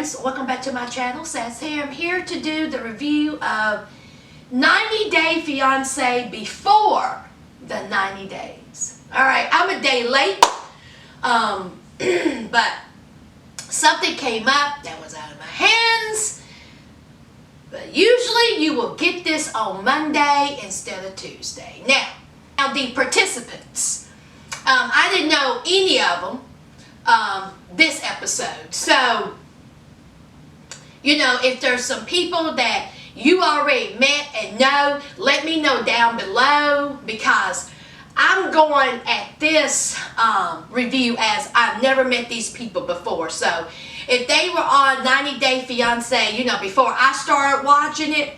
friends, welcome back to my channel, Sas here. I'm here to do the review of 90 Day Fiancé before the 90 days. Alright, I'm a day late, but something came up that was out of my hands. But usually you will get this on Monday instead of Tuesday. Now the participants, I didn't know any of them this episode. So, you know, if there's some people that you already met and know, let me know down below, because I'm going at this review as I've never met these people before. So if they were on 90 Day Fiancé, you know, before I started watching it,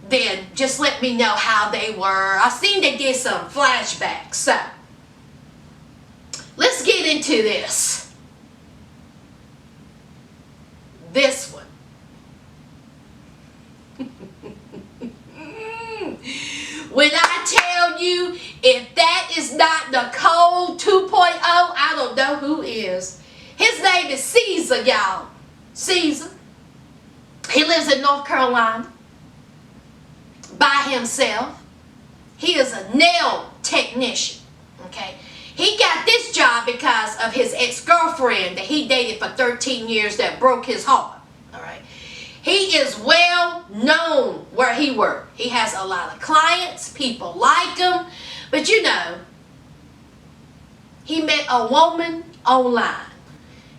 then just let me know how they were. I seen they did some flashbacks. So let's get into this. This one. When I tell you, if that is not the Code 2.0, I don't know who is. His name is Caesar, y'all. Caesar. He lives in North Carolina by himself. He is a nail technician. Okay. He got this job because of his ex-girlfriend that he dated for 13 years that broke his heart. All right. He is well known where he works. He has a lot of clients. People like him. But you know, he met a woman online.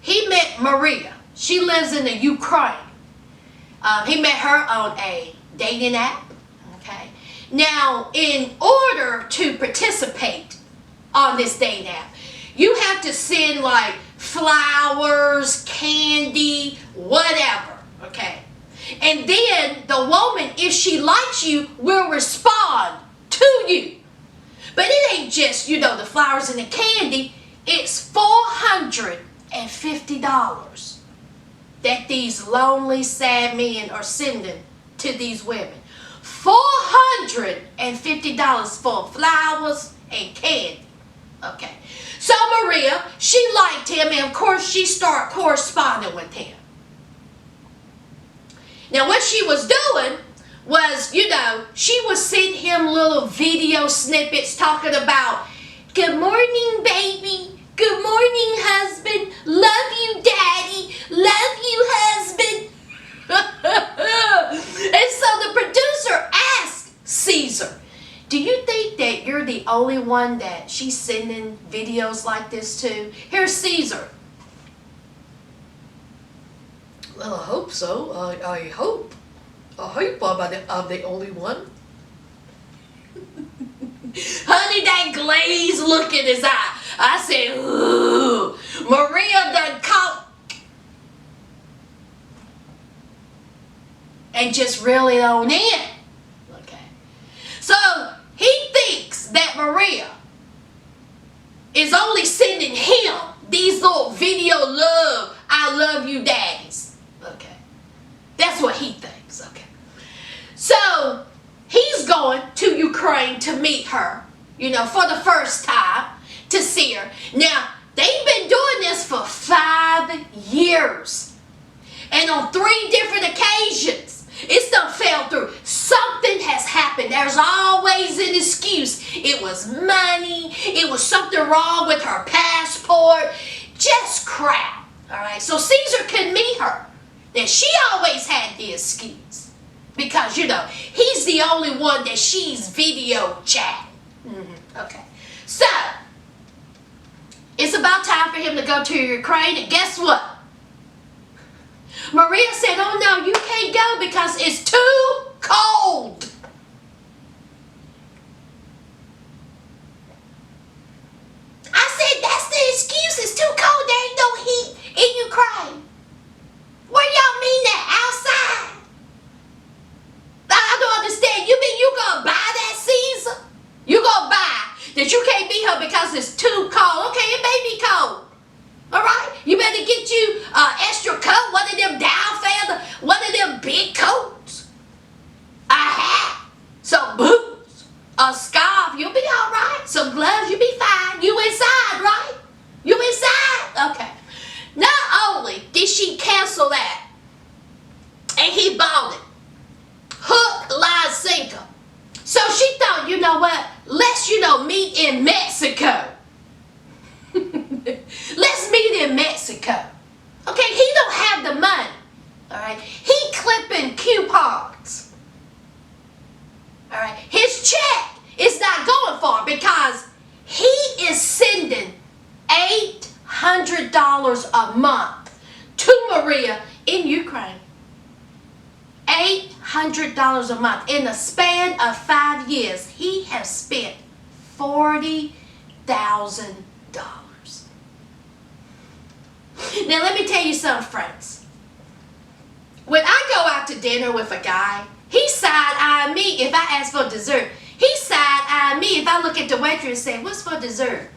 He met Maria. She lives in the Ukraine. He met her on a dating app. Okay. Now, in order to participate on this dating app, you have to send like flowers, candy, whatever. Okay. And then the woman, if she likes you, will respond to you. But it ain't just, you know, the flowers and the candy. It's $450 that these lonely, sad men are sending to these women. $450 for flowers and candy. Okay. So Maria, she liked him, and of course she started corresponding with him. Now what she was doing was, you know, she would send him little video snippets talking about, "Good morning, baby. Good morning, husband. Love you, daddy. Love you, husband." And so the producer asked Caesar, "Do you think that you're the only one that she's sending videos like this to?" Here's Caesar. "Well, I hope so. I hope I'm the only one." Honey, that glazed look in his eye. I said, ooh, Maria done caught. And just really on in. Okay. So he thinks that Maria is only sending him these little video love, "I love you, daddies." Okay. That's what he thinks. Okay. So he's going to Ukraine to meet her, you know, for the first time, to see her. Now, they've been doing this for 5 years. And on 3 different occasions, it's done fell through. Something has happened. There's always an excuse. It was money. It was something wrong with her passport. Just crap. All right. So Caesar could meet her. And she always had the excuse. Because, you know, he's the only one that she's video chatting. Okay. So, it's about time for him to go to Ukraine. And guess what? Maria said, "Oh no, you can't go because it's too cold." I said, "That's the excuse. It's too cold. There ain't no heat in Ukraine." Where y'all mean that? Outside? I don't understand. You mean you gonna buy that, Caesar? You gonna buy that you can't meet her because it's too cold? Okay, it may be cold. Alright? You better get you an extra coat, one of them down feather, one of them big coats, a hat, some boots, a scarf. You'll be alright. Some gloves, you'll be fine. You inside, right? You inside? Okay. Not only did she cancel meet in Mexico. Let's meet in Mexico. Okay, he don't have the money. All right, he clipping coupons. All right, his check is not going far because he is sending $800 a month to Maria in Ukraine. $800 a month. In the span of 5 years, he has spent $40,000. Now, let me tell you something, friends. When I go out to dinner with a guy, he side-eye me if I ask for dessert. He side-eye me if I look at the waitress and say, what's for dessert?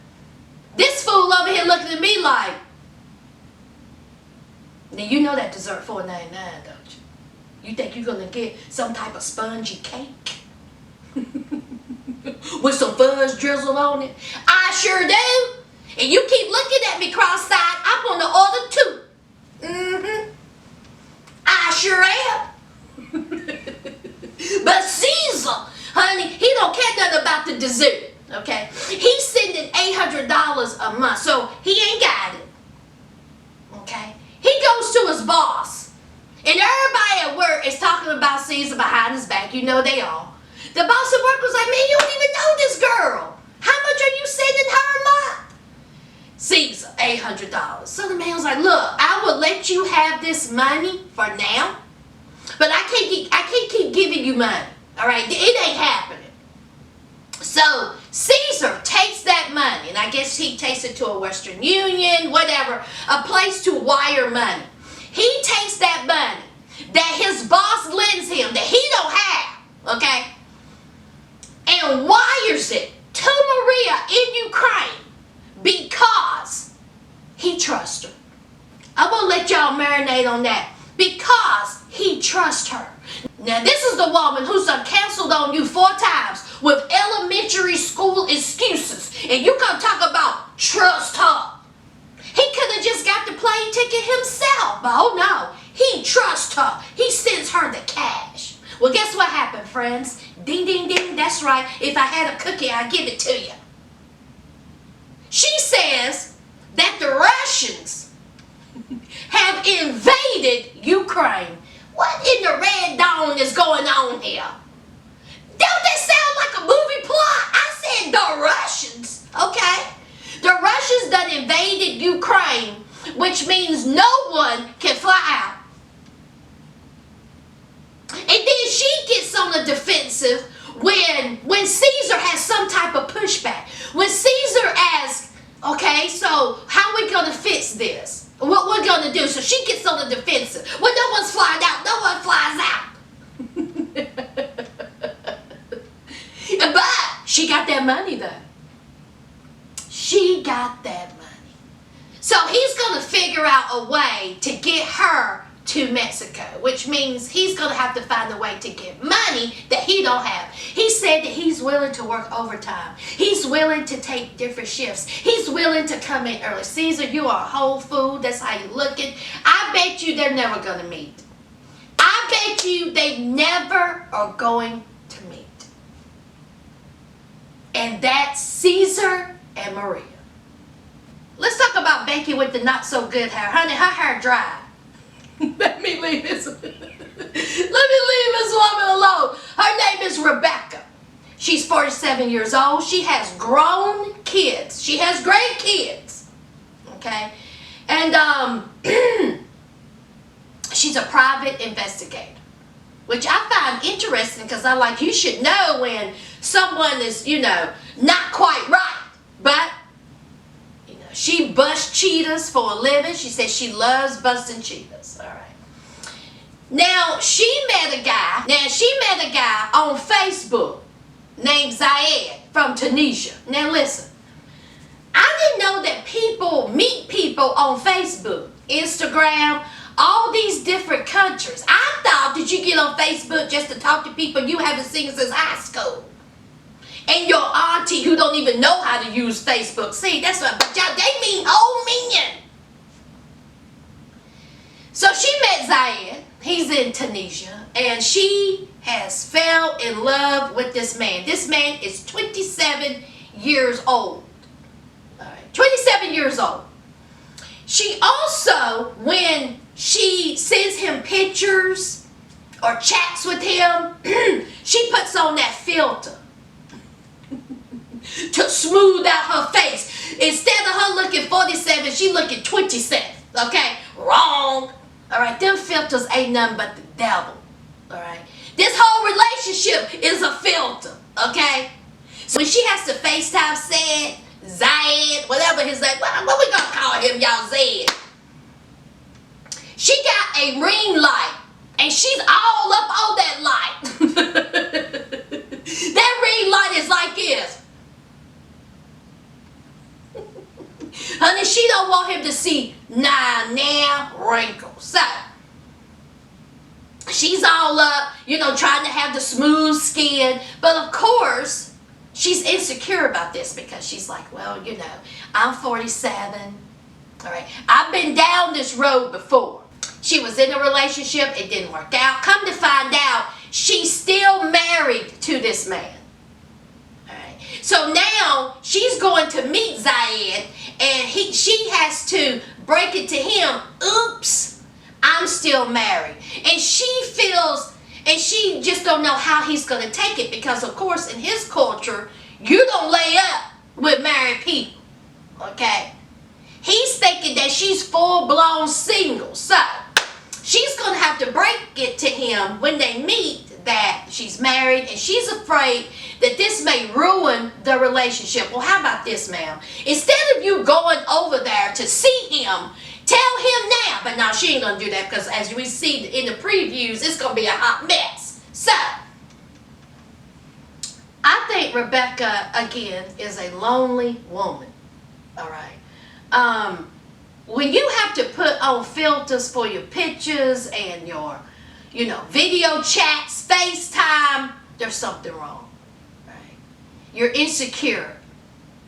This fool over here looking at me like, now you know that dessert $4.99, don't you? You think you're going to get some type of spongy cake? With some fudge drizzled on it? I sure do. And you keep looking at me cross-eyed, I'm going to order 2. I sure am. But Caesar, honey, he don't care nothing about the dessert, okay? He's sending $800 a month, so he ain't got it, okay? He goes to his boss, and everybody at work is talking about Caesar behind his back. You know they are. The boss at work was like, man, you don't even know this girl. How much are you sending her a month? Caesar, $800. So the man was like, look, I will let you have this money for now, but I can't keep giving you money. All right, it ain't happening. So Caesar takes that money, and I guess he takes it to a Western Union, whatever, a place to wire money. He takes that money that his boss lends him that he don't have, okay, and wires it to Maria in Ukraine because he trusts her. I'm going to let y'all marinate on that. Because he trusts her. Now, this is the woman who's done canceled on you 4 times with elementary school excuses. And you can talk about trust her. He could have just got the plane ticket himself. But oh no, he trusts her. He sends her the cash. Well, guess what happened, friends? Ding, ding, ding. That's right. If I had a cookie, I'd give it to you. She says that the Russians have invaded Ukraine. What in the red dawn is going on here? Don't that sound like a movie plot? I said the Russians, okay? The Russians done invaded Ukraine, which means no one can fly out. And then she gets on the defensive when Caesar has some type of pushback. When Caesar asks, okay, so how are we going to fix this? What we're going to do? So she gets on the defensive. Well, no one's flying out. No one flies out. But she got that money, though. She got that money. So he's going to figure out a way to get her to Mexico, which means he's going to have to find a way to get money that he don't have. He said that he's willing to work overtime. He's willing to take different shifts. He's willing to come in early. Caesar, you are a whole food. That's how you looking. I bet you they're never going to meet. I bet you they never are going to meet. And that's Caesar and Maria. Let's talk about Becky with the not so good hair. Honey, her hair dry. Let me leave this woman alone. Her name is Rebecca. She's 47 years old. She has grown kids. She has great kids. Okay? And she's a private investigator, which I find interesting because I'm like, you should know when someone is, not quite right. But she busts cheetahs for a living. She says she loves busting cheetahs. All right. Now, she met a guy on Facebook named Zayed from Tunisia. Now, listen. I didn't know that people meet people on Facebook, Instagram, all these different countries. I thought that you get on Facebook just to talk to people you haven't seen since high school. And your auntie who don't even know how to use Facebook. See, that's what, but y'all, they mean whole million. So she met Zayed. he's in Tunisia, and she has fell in love with this man. This man is 27 years old. All right, 27 years old. She also, when she sends him pictures or chats with him, she puts on that filter to smooth out her face. Instead of her looking 47, she looking 27. Okay? Wrong. All right? Them filters ain't nothing but the devil. All right? This whole relationship is a filter. Okay? So when she has to FaceTime Zayed, whatever his name, what we gonna call him, y'all, Zed? She got a ring light, and she's all up on that light. That ring light is like this. Honey, she don't want him to see now wrinkles. So, she's all up, trying to have the smooth skin. But of course, she's insecure about this because she's like, well, I'm 47. All right. I've been down this road before. She was in a relationship. It didn't work out. Come to find out, she's still married to this man. All right. So now she's going to meet Zayed, and she has to break it to him. Oops, I'm still married. And she feels, and she just don't know how he's going to take it because, of course, in his culture, you don't lay up with married people. Okay? He's thinking that she's full-blown single. So, she's going to have to break it to him when they meet that she's married, and she's afraid that this may ruin the relationship. Well, how about this, ma'am? Instead of you going over there to see him, tell him now. But no, she ain't going to do that because as we see in the previews, it's going to be a hot mess. So, I think Rebecca, again, is a lonely woman. All right. When you have to put on filters for your pictures and your, video chats, FaceTime, there's something wrong. Right? You're insecure.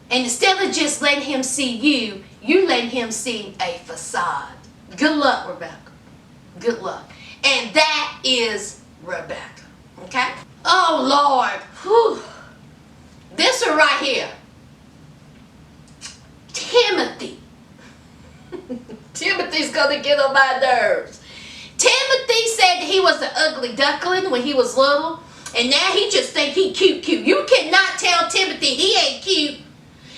And instead of just letting him see you, you let him see a facade. Good luck, Rebecca. Good luck. And that is Rebecca. Okay? Oh, Lord. Whew. This one right here. Timothy. Timothy's going to get on my nerves. Timothy said that he was an ugly duckling when he was little. And now he just think he cute. You cannot tell Timothy he ain't cute.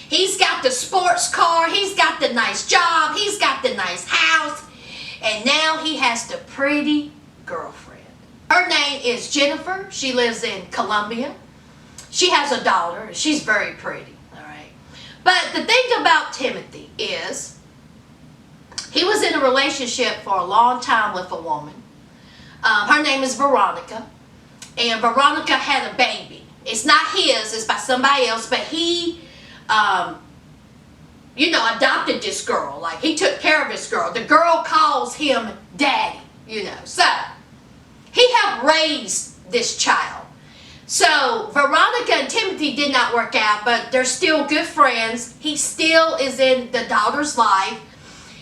He's got the sports car. He's got the nice job. He's got the nice house. And now he has the pretty girlfriend. Her name is Jennifer. She lives in Colombia. She has a daughter. She's very pretty. All right. But the thing about Timothy is he was in a relationship for a long time with a woman. Her name is Veronica. And Veronica had a baby. It's not his. It's by somebody else. But he, adopted this girl. Like, he took care of this girl. The girl calls him daddy, So, he helped raise this child. So, Veronica and Timothy did not work out, but they're still good friends. He still is in the daughter's life.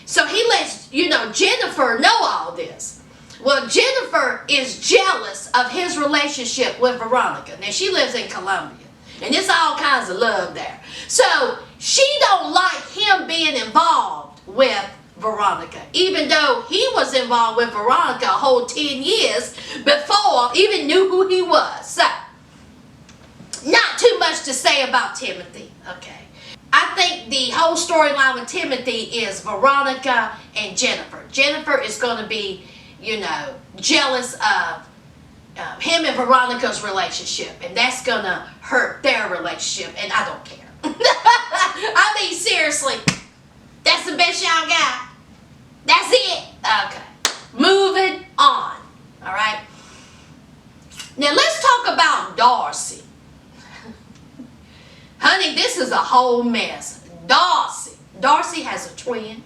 So, he lets, Jennifer know all this. Well, Jennifer is jealous of his relationship with Veronica. Now, she lives in Colombia. And there's all kinds of love there. So, she don't like him being involved with Veronica. Even though he was involved with Veronica a whole 10 years before even knew who he was. So, not too much to say about Timothy. Okay. I think the whole storyline with Timothy is Veronica and Jennifer. Jennifer is going to be, jealous of him and Veronica's relationship. And that's going to hurt their relationship. And I don't care. I mean, seriously. That's the best y'all got. That's it. Okay. Moving on. All right. Now, let's talk about Darcy. Honey, this is a whole mess. Darcy has a twin.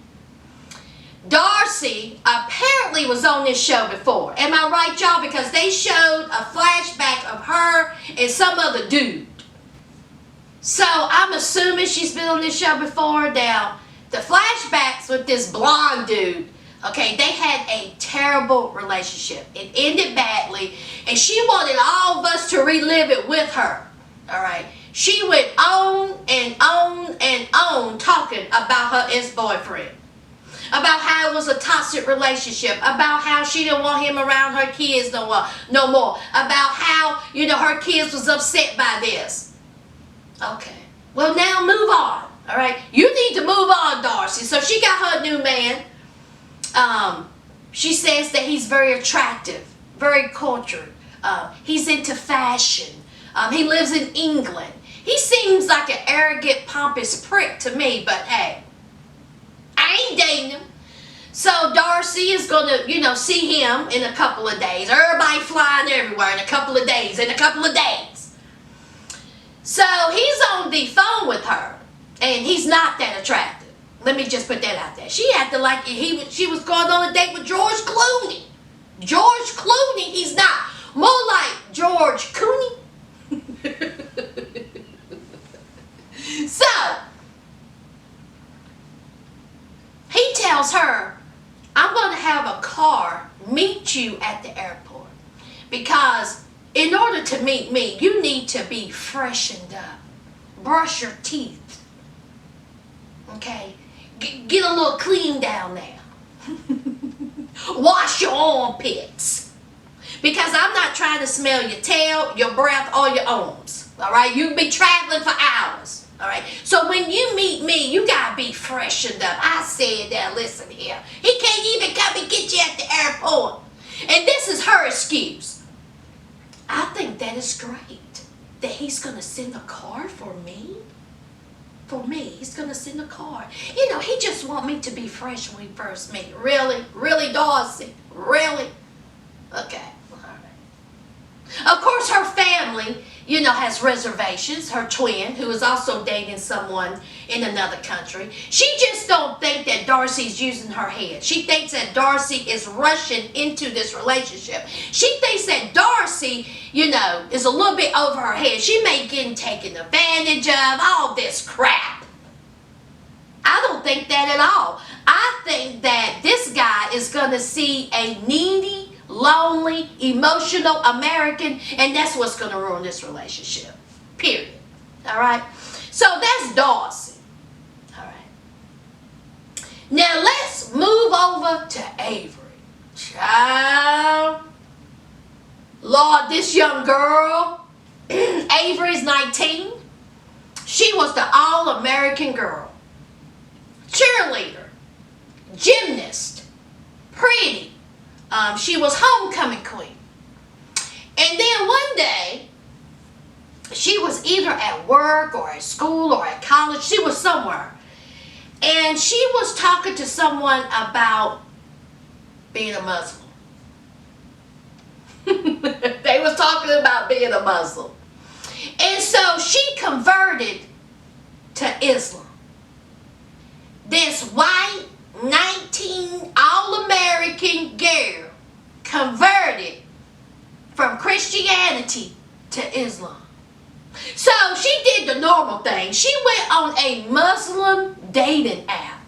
Darcy apparently was on this show before. Am I right, y'all? Because they showed a flashback of her and some other dude. So, I'm assuming she's been on this show before. Now, the flashbacks with this blonde dude, Okay, they had a terrible relationship. It ended badly, and she wanted all of us to relive it with her. All right. She went on and on and on talking about her ex-boyfriend, about how it was a toxic relationship, about how she didn't want him around her kids no more, about how, her kids was upset by this. Okay. Well, now move on. All right. You need to move on, Darcy. So she got her new man. She says that he's very attractive, very cultured. He's into fashion. He lives in England. He seems like an arrogant, pompous prick to me, but hey, I ain't dating him. So Darcy is going to, see him in a couple of days. Everybody flying everywhere in a couple of days, So he's on the phone with her, and he's not that attractive. Let me just put that out there. She acted like she was going on a date with George Clooney. George Clooney, he's not. More like George Cooney. So, he tells her, I'm going to have a car meet you at the airport. Because in order to meet me, you need to be freshened up. Brush your teeth. Okay? Get a little clean down there. Wash your armpits. Because I'm not trying to smell your tail, your breath, or your arms. Alright? You'll be traveling for hours. Alright? So when you meet me, you gotta be freshened up. I said that, listen here. He can't even come and get you at the airport. And this is her excuse. I think that is great. That he's gonna send a car for me. For me, he's gonna send a card. He just want me to be fresh when we first meet. Really? Really, Darcy? Really? Okay. All right. Of course, her family, has reservations. Her twin, who is also dating someone in another country. She just don't think that Darcy's using her head. She thinks that Darcy is rushing into this relationship. She thinks that Darcy, is a little bit over her head. She may get taken advantage of, all this crap. I don't think that at all. I think that this guy is going to see a needy, lonely, emotional American, and that's what's going to ruin this relationship. Period. All right? So that's Darcy. All right. Now let's move over to Avery. Child. Lord, this young girl, Avery's 19. She was the all-American girl. Cheerleader. Gymnast. Pretty. She was homecoming queen. And then one day, she was either at work or at school or at college. She was somewhere. And she was talking to someone about being a Muslim. They was talking about being a Muslim. And so she converted to Islam. This white 19 all-American girl converted from Christianity to Islam. So she did the normal thing. She went on a Muslim dating app.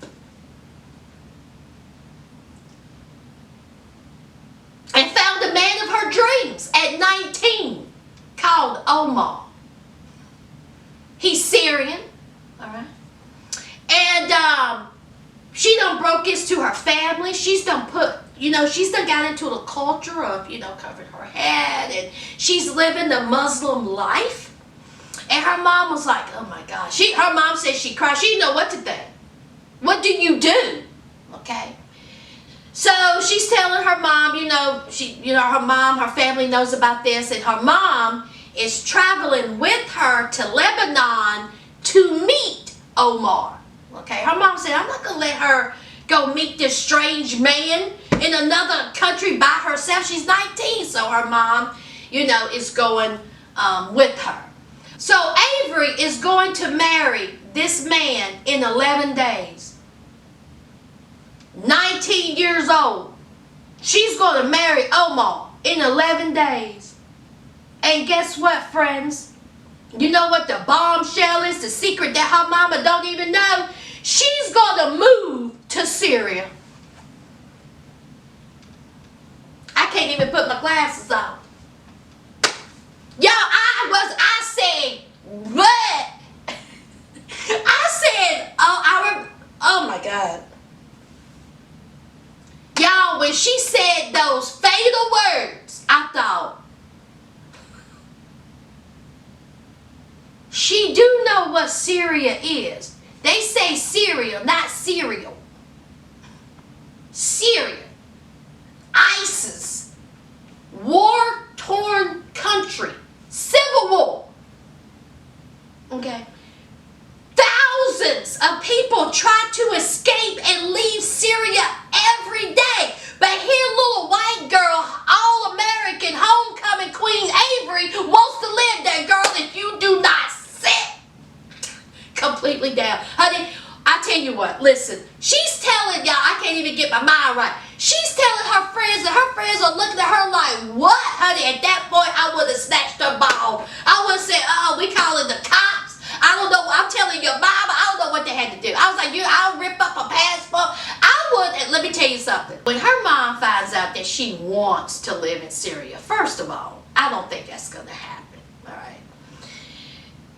And found the man of her dreams at 19 called Omar. He's Syrian. Alright. And she done broke this to her family. She's done put, she's done got into the culture of, covering her head. And she's living the Muslim life. And her mom was like, oh my gosh. Her mom said she cried. She didn't know what to think. What do you do? Okay. So she's telling her mom, her family knows about this. And her mom is traveling with her to Lebanon to meet Omar. Okay, her mom said, I'm not going to let her go meet this strange man in another country by herself. She's 19, so her mom, is going with her. So Avery is going to marry this man in 11 days. 19 years old. She's going to marry Omar in 11 days. And guess what, friends? You know what the bombshell is? The secret that her mama don't even know? She's going to move to Syria. can't even put my glasses on. Y'all, I said, what? I said, oh my God. Y'all, when she said those fatal words, I thought, she do know what Syria is. They say cereal, not cereal. Syria. ISIS. War-torn country. Civil war. Okay. Thousands of people try to escape and leave Syria every day. But here little white girl, all-American, homecoming queen Avery wants to live there. Girl, if you do not sit completely down. Honey, I tell you what, listen. She's telling y'all, I can't even get my mind right. She's telling her friends, and her friends are looking at her like, what? Honey, at that point, I would have snatched her ball. I would have said, oh, we calling the cops. I don't know. I'm telling your mama. I don't know what they had to do. I was like, I'll rip up a passport. I would. And let me tell you something. When her mom finds out that she wants to live in Syria, first of all, I don't think that's going to happen. All right.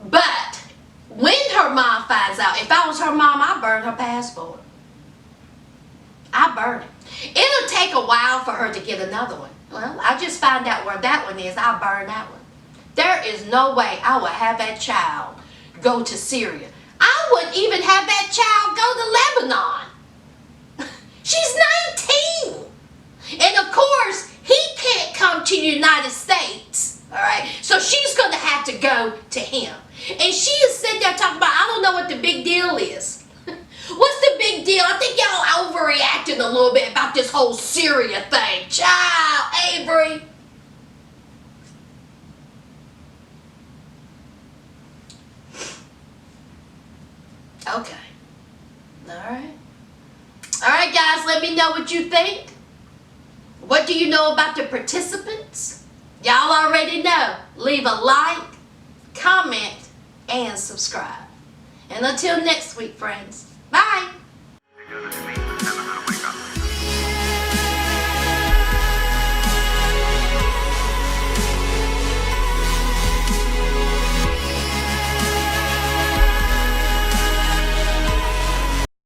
But when her mom finds out, if I was her mom, I'd burn her passport. I'd burn it. It'll take a while for her to get another one. Well, I just find out where that one is. I'll burn that one. There is no way I would have that child go to Syria. I wouldn't even have that child go to Lebanon. She's 19. And of course, he can't come to the United States. All right. So she's going to have to go to him. And she is sitting there talking about, I don't know what the big deal is. What's the big deal? I think y'all overreacting a little bit about this whole Syria thing. Child, Avery. Okay. Alright. Alright, guys, let me know what you think. What do you know about the participants? Y'all already know. Leave a like, comment, and subscribe. And until next week, friends. Bye.